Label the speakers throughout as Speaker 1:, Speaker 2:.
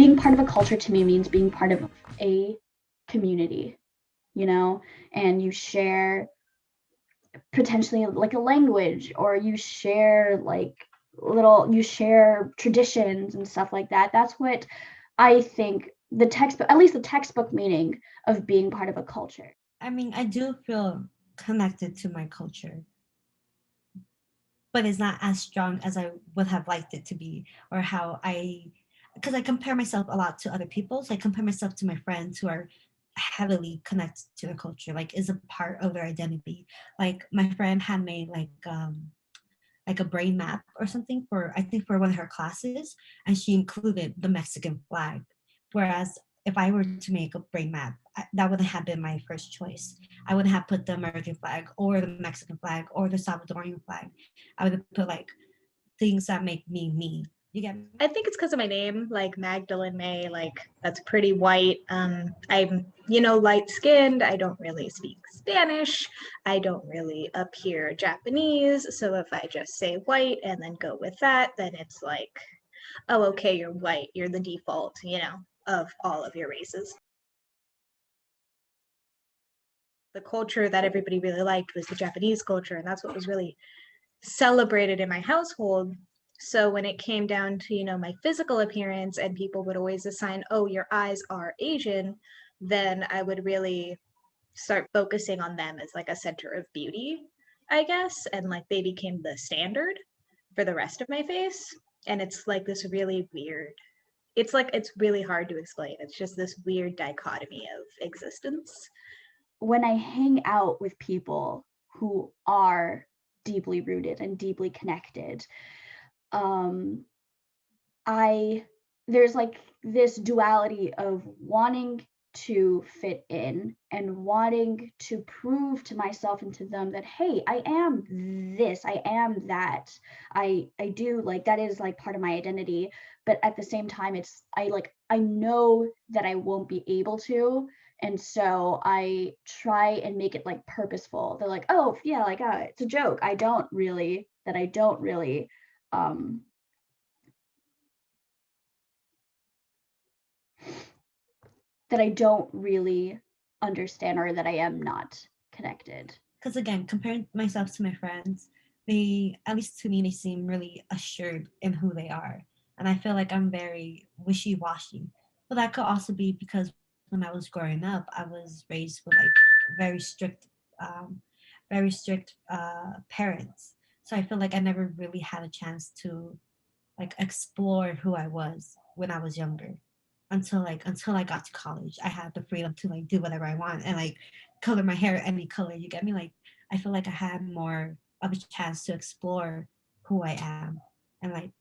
Speaker 1: being part of a culture to me means being part of a community, you know, and you share potentially like a language, or you share like you share traditions and stuff like that. That's what I think the textbook, at least the textbook meaning of being part of a culture.
Speaker 2: I mean, I do feel connected to my culture, but it's not as strong as I would have liked it to be, or how because I compare myself a lot to other people. So I compare myself to my friends who are heavily connected to their culture, like is a part of their identity. Like my friend had made like a brain map or something for, I think, for one of her classes, and she included the Mexican flag. Whereas if I were to make a brain map, that wouldn't have been my first choice. I wouldn't have put the American flag or the Mexican flag or the Salvadorian flag. I would have put like things that make me me. You get me?
Speaker 3: I think it's because of my name, like Magdalene May, like that's pretty white. I'm, light skinned. I don't really speak Spanish. I don't really appear Japanese. So if I just say white and then go with that, then it's like, oh, okay, you're white. You're the default, of all of your races. The culture that everybody really liked was the Japanese culture, and that's what was really celebrated in my household. So when it came down to, my physical appearance, and people would always assign, oh, your eyes are Asian, then I would really start focusing on them as like a center of beauty, I guess. And like they became the standard for the rest of my face. And it's like this really weird, it's really hard to explain. It's just this weird dichotomy of existence.
Speaker 1: When I hang out with people who are deeply rooted and deeply connected, um, I there's like this duality of wanting to fit in and wanting to prove to myself and to them that, hey, I am this, I am that, I do, like, that is like part of my identity. But at the same time, it's I know that I won't be able to, and so I try and make it like purposeful. They're like, oh yeah, like, it's a joke. I don't really um that I don't really understand, or that I am not connected.
Speaker 2: Because again, comparing myself to my friends, they, at least to me, they seem really assured in who they are, and I feel like I'm very wishy-washy. But that could also be because when I was growing up, I was raised with like very strict, um, parents. So I feel like I never really had a chance to like explore who I was when I was younger, until I got to college. I had the freedom to like do whatever I want and like color my hair any color. You get me? Like I feel like I had more of a chance to explore who I am and like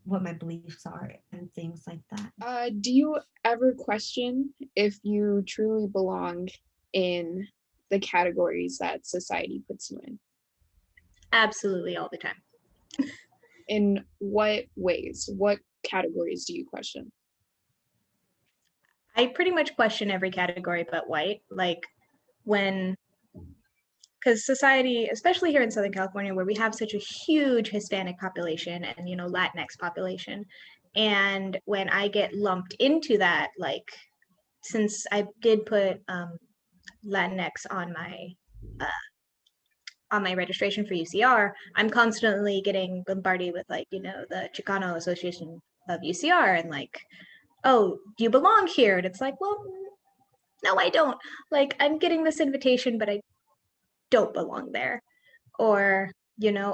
Speaker 2: what my beliefs are and things like that.
Speaker 4: Do you ever question if you truly belong in the categories that society puts you in?
Speaker 3: Absolutely, all the time.
Speaker 4: In what ways? What categories do you question?
Speaker 3: I pretty much question every category but white. Like when, because society, especially here in Southern California, where we have such a huge Hispanic population and, Latinx population. And when I get lumped into that, like, since I did put Latinx uh, on my registration for UCR, I'm constantly getting bombarded with like, the Chicano Association of UCR, and like, oh, do you belong here? And it's like, well, no, I don't. Like, I'm getting this invitation, but I don't belong there. Or,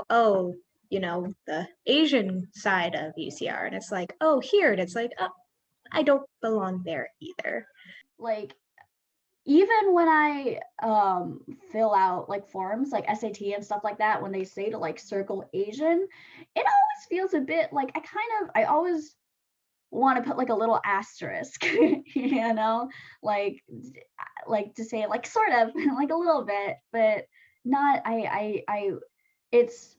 Speaker 3: oh, the Asian side of UCR. And it's like, oh, here. And it's like, oh, I don't belong there either.
Speaker 1: Like, even when I fill out like forms like SAT and stuff like that, when they say to like circle Asian, it always feels a bit like I always want to put like a little asterisk, you know, like to say like sort of like a little bit, but not. It's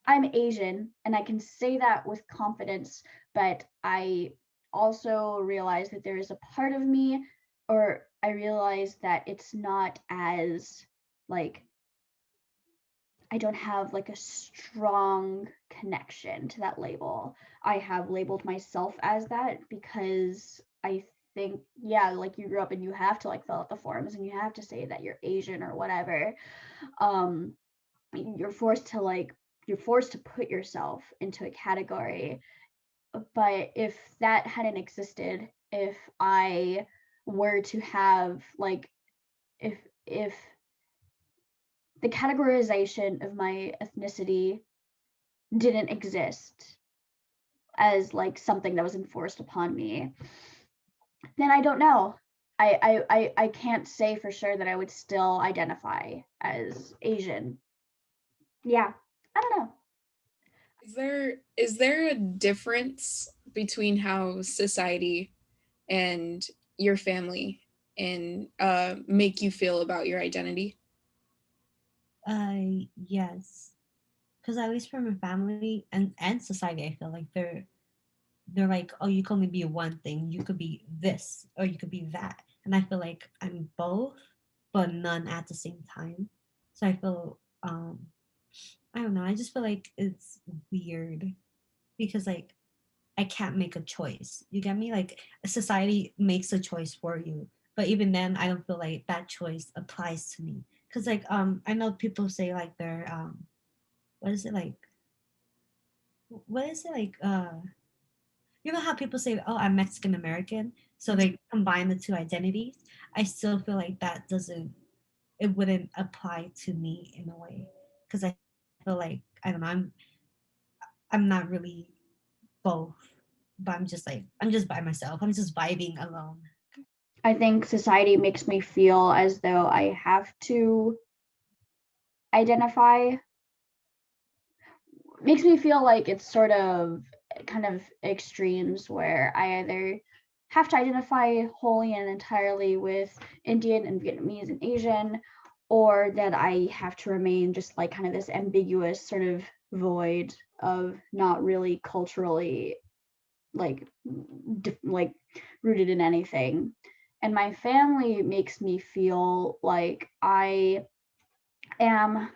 Speaker 1: I'm Asian and I can say that with confidence, but I also realize that there is a part of me, or I realize that it's not as like I don't have like a strong connection to that label. I have labeled myself as that because I think, yeah, like you grew up and you have to like fill out the forms and you have to say that you're Asian or whatever. Um, you're forced to put yourself into a category. But if that hadn't existed, if I were to have like if the categorization of my ethnicity didn't exist as like something that was enforced upon me, then I don't know. I can't say for sure that I would still identify as Asian. Yeah, I don't know.
Speaker 4: Is there a difference between how society and your family and make you feel about your identity?
Speaker 2: Yes, because at least for my family and society, I feel like they're like, oh, you can only be one thing. You could be this or you could be that, and I feel like I'm both, but none at the same time. So I feel I don't know. I just feel like it's weird because like I can't make a choice. You get me? Like society makes a choice for you, but even then, I don't feel like that choice applies to me. Cause like I know people say like they're what is it like? What is it like? You know how people say, "Oh, I'm Mexican American," so they combine the two identities. I still feel like that doesn't. It wouldn't apply to me in a way because I feel like I don't know. I'm not really both, but I'm just by myself. I'm just vibing alone.
Speaker 1: I think society makes me feel as though I have to identify, makes me feel like it's sort of kind of extremes where I either have to identify wholly and entirely with Indian and Vietnamese and Asian, or that I have to remain just like kind of this ambiguous sort of void of not really culturally like like rooted in anything. And my family makes me feel like I am,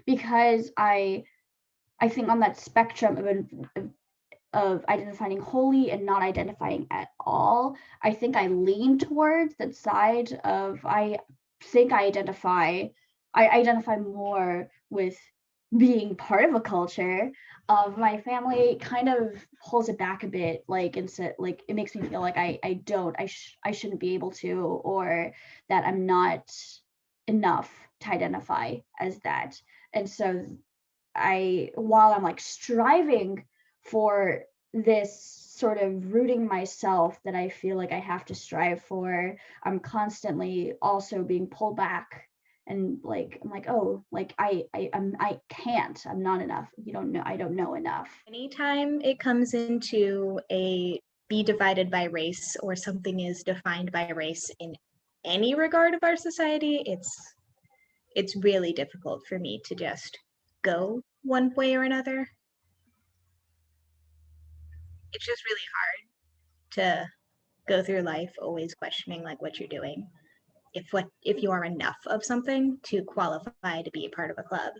Speaker 1: because I think on that spectrum of identifying wholly and not identifying at all, I think I lean towards that side of think I identify more with being part of a culture. Of my family kind of pulls it back a bit, like instead, like it makes me feel like I shouldn't be able to, or that I'm not enough to identify as that. And so while I'm like striving for this sort of rooting myself that I feel like I have to strive for, I'm constantly also being pulled back. And like I'm like, oh, like I can't, I'm not enough. You don't know, I don't know enough.
Speaker 3: Anytime it comes into a be divided by race or something is defined by race in any regard of our society, it's really difficult for me to just go one way or another. It's just really hard to go through life always questioning like what you're doing. If you are enough of something to qualify to be a part of a club.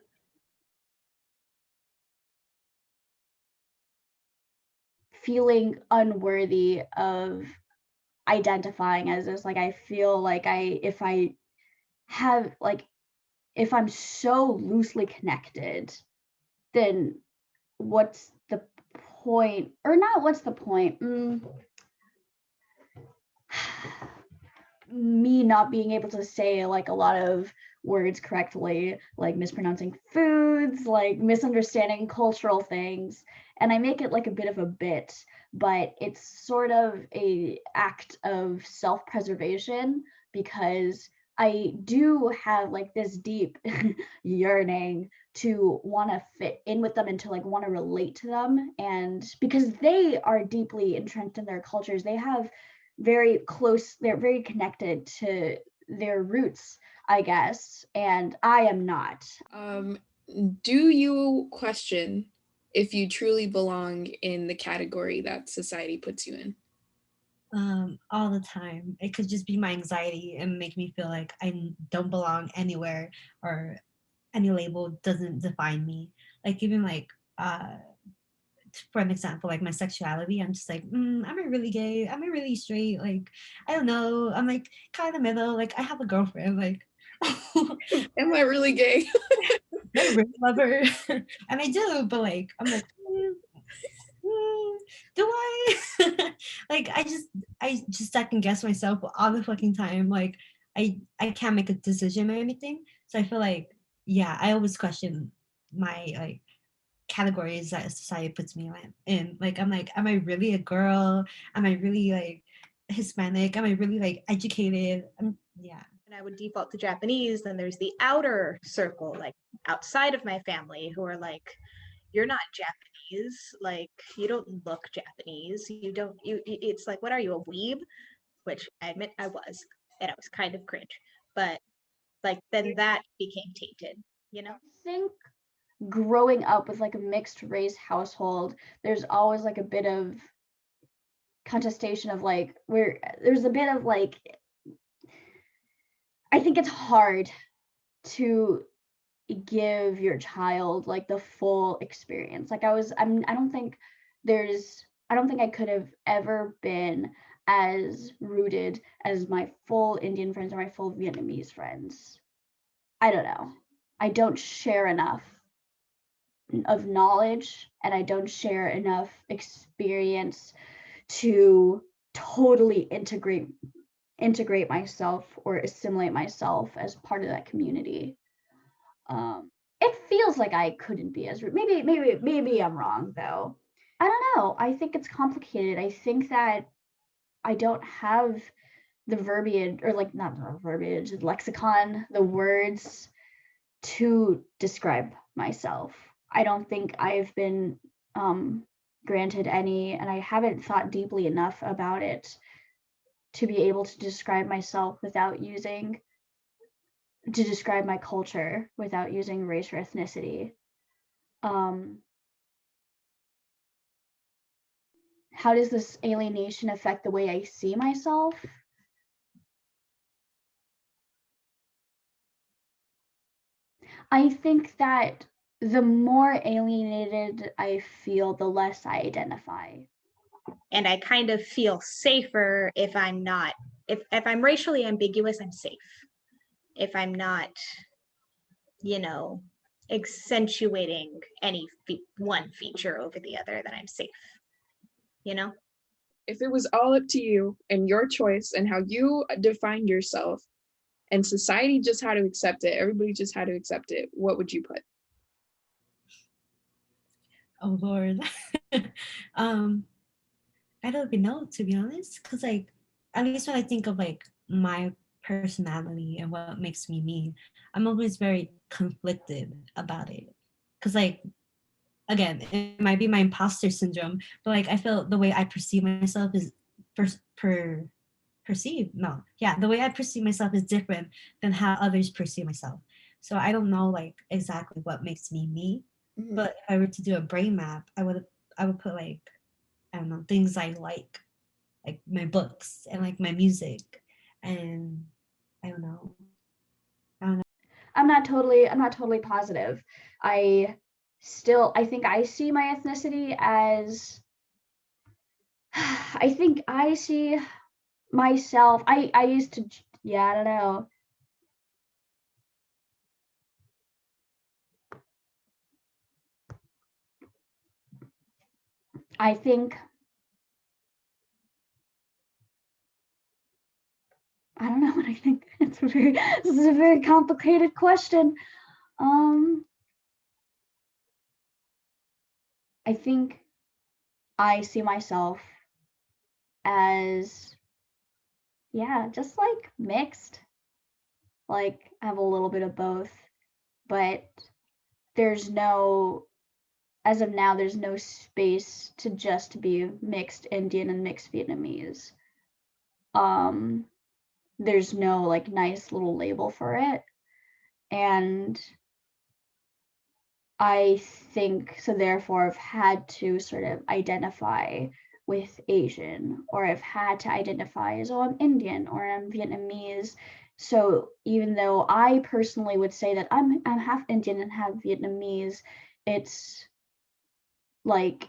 Speaker 1: Feeling unworthy of identifying as this, like I feel like have like if I'm so loosely connected, then what's the point? Or not what's the point? Me not being able to say like a lot of words correctly, like mispronouncing foods, like misunderstanding cultural things. And I make it like a bit of a bit, but it's sort of a act of self-preservation because I do have like this deep yearning to want to fit in with them and to like want to relate to them. And because they are deeply entrenched in their cultures, they have they're very connected to their roots, I guess, and I am not.
Speaker 4: Um, do you question if you truly belong in the category that society puts you in?
Speaker 2: All the time. It could just be my anxiety and make me feel like don't belong anywhere or any label doesn't define me. Like even like for an example, like my sexuality, I'm just like, am I really gay? Am I really straight? Like, I don't know. I'm like kind of middle. Like, I have a girlfriend. Like,
Speaker 4: Am I really gay?
Speaker 2: I really love her, and I do. But like, I'm like, do I? Like, I just second guess myself all the fucking time. Like, I can't make a decision or anything. So I feel like, yeah, I always question my like categories that society puts me in. Like, I'm like, am I really a girl? Am I really like Hispanic? Am I really like educated? Yeah.
Speaker 3: And I would default to Japanese. Then there's the outer circle, like outside of my family, who are like, you're not Japanese. Like, you don't look Japanese. You don't, it's like, what are you, a weeb? Which I admit I was, and I was kind of cringe. But like, then that became tainted, you know?
Speaker 1: I think growing up with like a mixed race household, there's always like a bit of contestation of like where there's a bit of like, I think it's hard to give your child like the full experience. Like I don't think I could have ever been as rooted as my full Indian friends or my full Vietnamese friends. I don't know. I don't share enough of knowledge and I don't share enough experience to totally integrate myself or assimilate myself as part of that community. It feels like I couldn't be as maybe I'm wrong though. I don't know. I think it's complicated. I think that I don't have the verbiage or like not the verbiage, the lexicon, the words to describe myself. I don't think I've been granted any, and I haven't thought deeply enough about it to be able to describe myself to describe my culture without using race or ethnicity. How does this alienation affect the way I see myself? I think that the more alienated I feel, the less I identify.
Speaker 3: And I kind of feel safer if I'm not, if I'm racially ambiguous, I'm safe. If I'm not, you know, accentuating any one feature over the other, then I'm safe, you know?
Speaker 4: If it was all up to you and your choice and how you defined yourself and society just had to accept it, everybody just had to accept it, what would you put?
Speaker 2: Oh Lord. um, I don't even know, to be honest, because like at least when I think of like my personality and what makes me me, I'm always very conflicted about it. Because like again, it might be my imposter syndrome, but like I feel the way I perceive myself is per, per perceive no yeah the way I perceive myself is different than how others perceive myself. So I don't know like exactly what makes me me.
Speaker 4: Mhm.
Speaker 2: But if I were to do a brain map, I would put like, I don't know, things I like my books and like my music, and I don't know.
Speaker 1: I'm not totally positive. I think I see my ethnicity as I think I see myself. I used to, yeah, I don't know. I think I don't know what I think. This is a very complicated question. I think I see myself as, yeah, just like mixed. Like I have a little bit of both, but there's no, as of now, there's no space to just be mixed Indian and mixed Vietnamese. Um, there's no like nice little label for it. And I think so, therefore, I've had to sort of identify with Asian, or I've had to identify as, oh, I'm Indian or I'm Vietnamese. So even though I personally would say that I'm half Indian and half Vietnamese, it's like,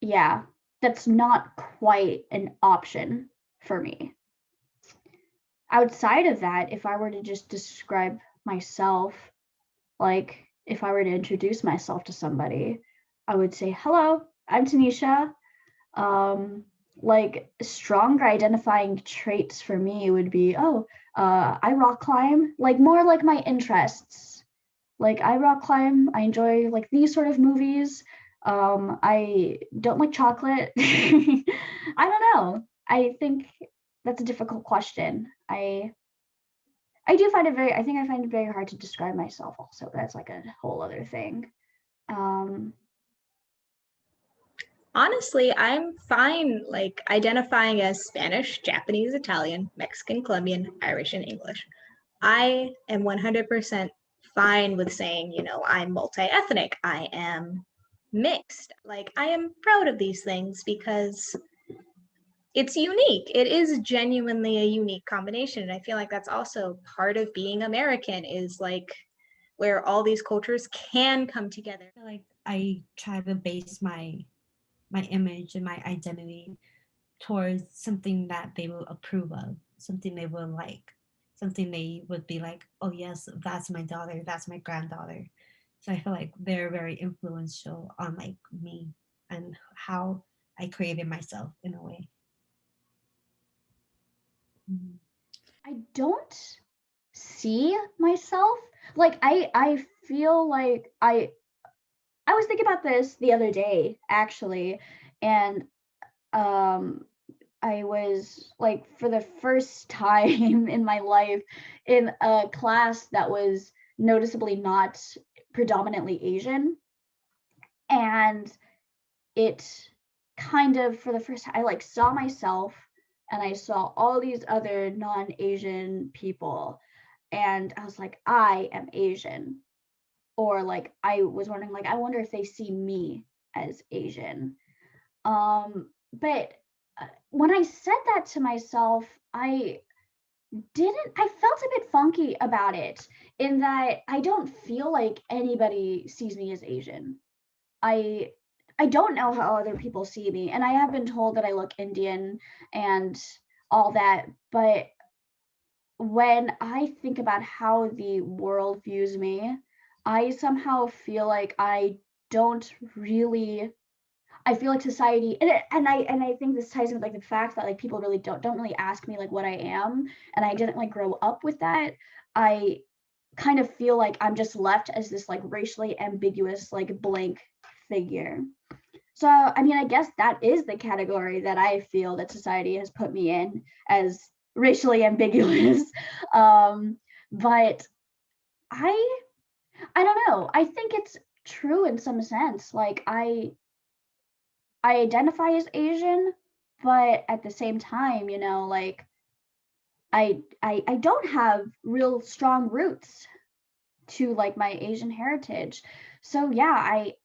Speaker 1: yeah, that's not quite an option for me. Outside of that, if I were to just describe myself, like if I were to introduce myself to somebody, I would say, hello, I'm Tanisha. Like stronger identifying traits for me would be, I rock climb, like more like my interests. Like I rock climb, I enjoy like these sort of movies. I don't like chocolate. I don't know. I think that's a difficult question. I do find it very, I think I find it very hard to describe myself also. That's like a whole other thing.
Speaker 3: Honestly, I'm fine like identifying as Spanish, Japanese, Italian, Mexican, Colombian, Irish, and English. I am 100% fine with saying, you know, I'm multi-ethnic, I am mixed. Like, I am proud of these things because it's unique. It is genuinely a unique combination. And I feel like that's also part of being American, is like where all these cultures can come together.
Speaker 2: I feel like I try to base my image and my identity towards something that they will approve of, something they will like, something they would be like, oh yes, that's my daughter, that's my granddaughter. So I feel like they're very influential on like me and how I created myself in a way. Mhm.
Speaker 1: I don't see myself like I feel like I was thinking about this the other day actually, and I was like for the first time in my life in a class that was noticeably not predominantly Asian, and it kind of for the first time I like saw myself and I saw all these other non-Asian people, and I was like, I am Asian. Or like I was wondering, like, I wonder if they see me as Asian. But when I said that to myself, I felt a bit funky about it, in that I don't feel like anybody sees me as Asian. I I don't know how other people see me, and I have been told that I look Indian and all that, but when I think about how the world views me, I somehow feel like don't really I feel like society, and I think this ties in with like the fact that like people really don't really ask me like what I am, and I didn't like grow up with that. I kind of feel like I'm just left as this like racially ambiguous like blank figure. So I mean, I guess that is the category that I feel that society has put me in, as racially ambiguous. But I I don't know. I think it's true in some sense. Like I identify as Asian, but at the same time, you know, like I don't have real strong roots to like my Asian heritage. So yeah, I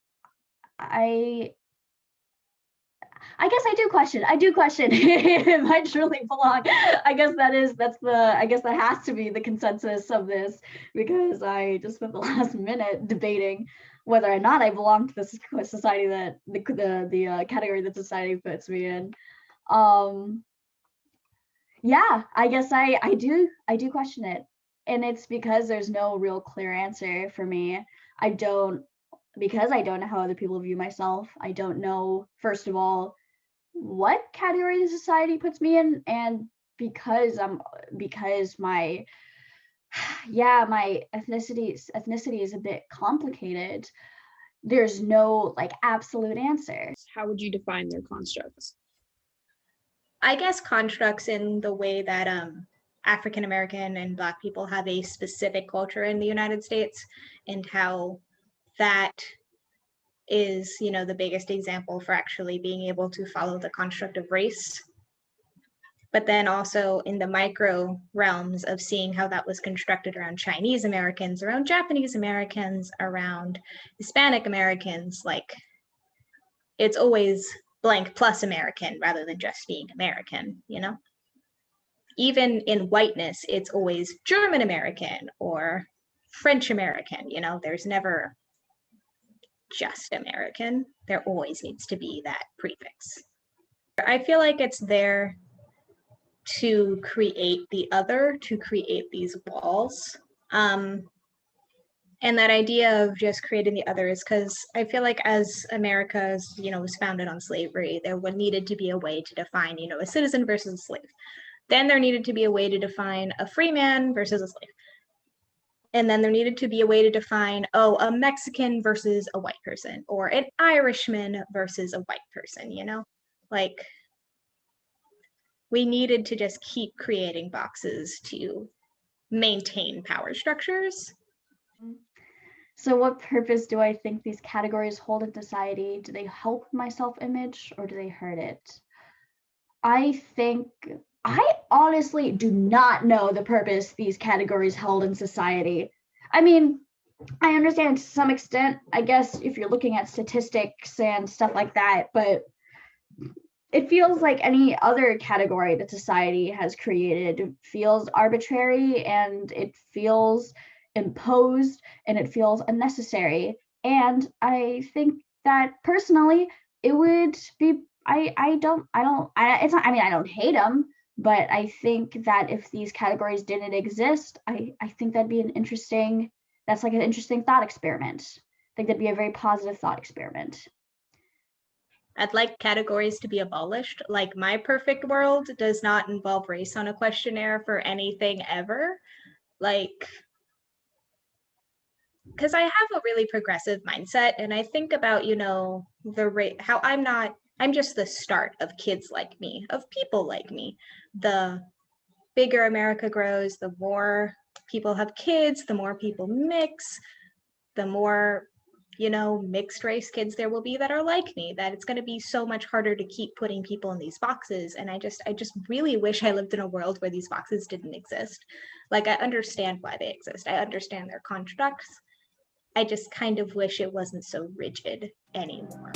Speaker 1: I guess I do question. I do question if I truly belong. I guess I guess that has to be the consensus of this, because I just spent the last minute debating whether or not I belong to this society that the category that society puts me in. Um, yeah, I guess I do question it, and it's because there's no real clear answer for me. I don't Because I don't know how other people view myself. I don't know, first of all, what category the society puts me in, and because my yeah, my ethnicity is a bit complicated. There's no like absolute answer.
Speaker 4: How would you define their constructs?
Speaker 3: I guess constructs in the way that African American and Black people have a specific culture in the United States, and how that is, you know, the biggest example for actually being able to follow the construct of race. But then also in the micro realms of seeing how that was constructed around Chinese Americans, around Japanese Americans, around Hispanic Americans, like it's always blank plus American rather than just being American, you know? Even in whiteness, it's always German American or French American, you know? There's never just American. There always needs to be that prefix. I feel like it's there to create the other, to create these walls. And that idea of just creating the other is because I feel like as America, was founded on slavery, there needed to be a way to define, a citizen versus a slave. Then there needed to be a way to define a free man versus a slave. And then there needed to be a way to define, a Mexican versus a white person, or an Irishman versus a white person, Like, we needed to just keep creating boxes to maintain power structures.
Speaker 1: So what purpose do I think these categories hold in society? Do they help my self-image or do they hurt it? I honestly do not know the purpose these categories held in society. I mean, I understand to some extent, I guess, if you're looking at statistics and stuff like that, but it feels like any other category that society has created feels arbitrary, and it feels imposed, and it feels unnecessary. And I think that personally, it would be, it's not, I mean, I don't hate them, but I think that if these categories didn't exist, I think that'd be that's like an interesting thought experiment. I think that'd be a very positive thought experiment.
Speaker 3: I'd like categories to be abolished. Like, my perfect world does not involve race on a questionnaire for anything ever. Like, because I have a really progressive mindset, and I think about, how I'm just the start of kids like me, of people like me. The bigger America grows, the more people have kids, the more people mix, the more mixed race kids there will be that are like me, that it's going to be so much harder to keep putting people in these boxes. And I just really wish I lived in a world where these boxes didn't exist. Like, I understand why they exist. I understand their constructs. I just kind of wish it wasn't so rigid anymore.